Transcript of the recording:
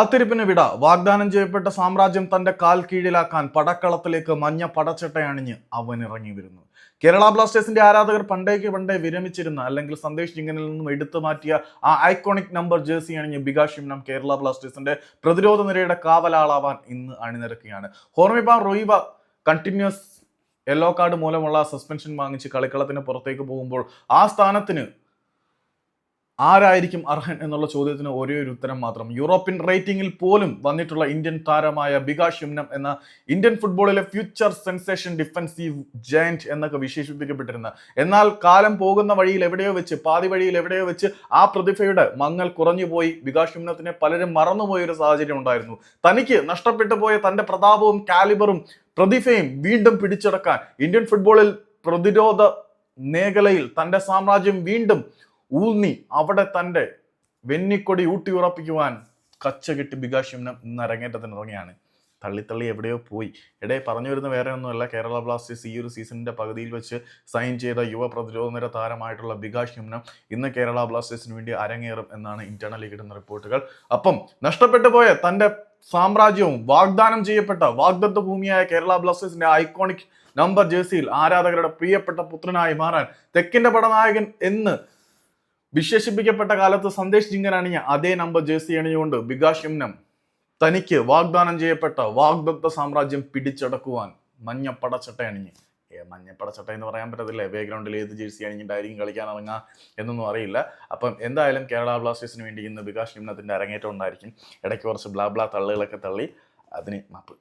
കാത്തിരിപ്പിന് വിട. വാഗ്ദാനം ചെയ്യപ്പെട്ട സാമ്രാജ്യം തന്റെ കാൽ കീഴിലാക്കാൻ പടക്കളത്തിലേക്ക് മഞ്ഞ പടച്ചട്ടയണിഞ്ഞ് അവൻ ഇറങ്ങി വരുന്നു. കേരള ബ്ലാസ്റ്റേഴ്സിന്റെ ആരാധകർ പണ്ടേ വിരമിച്ചിരുന്ന, അല്ലെങ്കിൽ സന്ദേശ് ജിങ്കനിൽ നിന്നും എടുത്തു മാറ്റിയ ആ ഐക്കോണിക് നമ്പർ ജേഴ്സി അണിഞ്ഞ് ബികാഷ് ഷിംനം കേരള ബ്ലാസ്റ്റേഴ്സിന്റെ പ്രതിരോധ നിരയുടെ കാവലാളാവാൻ ഇന്ന് അണിനിരക്കുകയാണ്. ഹോർമിബാൻ റോയിവ കണ്ടിന്യൂസ് യെല്ലോ കാർഡ് മൂലമുള്ള സസ്പെൻഷൻ വാങ്ങിച്ച് കളിക്കളത്തിന് പുറത്തേക്ക് പോകുമ്പോൾ ആ സ്ഥാനത്തിന് ആരായിരിക്കും അർഹൻ എന്നുള്ള ചോദ്യത്തിന് ഒരേ ഒരു ഉത്തരം മാത്രം. യൂറോപ്യൻ റേറ്റിംഗിൽ പോലും വന്നിട്ടുള്ള ഇന്ത്യൻ താരമായ ബികാഷ് ഷിംനം എന്ന ഇന്ത്യൻ ഫുട്ബോളിലെ ഫ്യൂച്ചർ സെൻസേഷൻ ഡിഫൻസീവ് ജയന്റ് എന്നൊക്കെ വിശേഷിപ്പിക്കപ്പെട്ടിരുന്ന, എന്നാൽ കാലം പോകുന്ന വഴിയിൽ എവിടെയോ വെച്ച്, പാതി വഴിയിൽ എവിടെയോ വെച്ച് ആ പ്രതിഭയുടെ മങ്ങൽ കുറഞ്ഞുപോയി. ബികാഷ് ഷിംനത്തിനെ പലരും മറന്നുപോയ ഒരു സാഹചര്യം ഉണ്ടായിരുന്നു. തനിക്ക് നഷ്ടപ്പെട്ടു പോയ തന്റെ പ്രതാപവും കാലിബറും പ്രതിഭയും വീണ്ടും പിടിച്ചെടുക്കാൻ, ഇന്ത്യൻ ഫുട്ബോളിൽ പ്രതിരോധ മേഖലയിൽ തന്റെ സാമ്രാജ്യം വീണ്ടും ഊന്നി അവിടെ തൻ്റെ വെന്നിക്കൊടി ഊട്ടി ഉറപ്പിക്കുവാൻ കച്ചകെട്ടി ബികാഷ് ഷിംനം ഇന്ന് അരങ്ങേറ്റത്തിന് ഇറങ്ങിയാണ്. തള്ളി എവിടെയോ പോയി. പറഞ്ഞു വരുന്ന വേറെ ഒന്നുമല്ല, കേരള ബ്ലാസ്റ്റേഴ്സ് ഈ ഒരു സീസണിന്റെ പകുതിയിൽ വെച്ച് സൈൻ ചെയ്ത യുവ പ്രതിരോധ നിര താരമായിട്ടുള്ള ബികാഷ് ഷിംനം ഇന്ന് കേരള ബ്ലാസ്റ്റേഴ്സിന് വേണ്ടി അരങ്ങേറും എന്നാണ് ഇന്റേണലി കിട്ടുന്ന റിപ്പോർട്ടുകൾ. അപ്പം നഷ്ടപ്പെട്ടു പോയ തന്റെ സാമ്രാജ്യവും വാഗ്ദാനം ചെയ്യപ്പെട്ട വാഗ്ദത്ത ഭൂമിയായ കേരള ബ്ലാസ്റ്റേഴ്സിന്റെ ഐക്കോണിക് നമ്പർ ജേഴ്സിയിൽ ആരാധകരുടെ പ്രിയപ്പെട്ട പുത്രനായി മാറാൻ തെക്കിന്റെ പടനായകൻ എന്ന് വിശേഷിപ്പിക്കപ്പെട്ട കാലത്ത് സന്ദേശ് ജിങ്കൻ അണിഞ്ഞ അതേ നമ്പർ ജേഴ്സി അണിഞ്ഞുകൊണ്ട് ബികാഷ് ഷിംനം തനിക്ക് വാഗ്ദാനം ചെയ്യപ്പെട്ട വാഗ്ദത്ത സാമ്രാജ്യം പിടിച്ചടക്കുവാൻ മഞ്ഞപ്പടച്ചട്ട അണിഞ്ഞ്, മഞ്ഞപ്പടച്ചട്ട എന്ന് പറയാൻ പറ്റത്തില്ല, ബാക്ക്ഗ്രൗണ്ടിൽ ഏത് ജേഴ്സി അണിഞ്ഞിട്ടായിരിക്കും കളിക്കാൻ ഇറങ്ങുക എന്നൊന്നും അറിയില്ല. അപ്പം എന്തായാലും കേരള ബ്ലാസ്റ്റേഴ്സിന് വേണ്ടി ഇന്ന് ബികാഷ് ഷിംനത്തിന്റെ അരങ്ങേറ്റം ഉണ്ടായിരിക്കും. ഇടയ്ക്ക് കുറച്ച് ബ്ലാ തള്ളുകളൊക്കെ തള്ളി, അതിന് മാപ്പ്.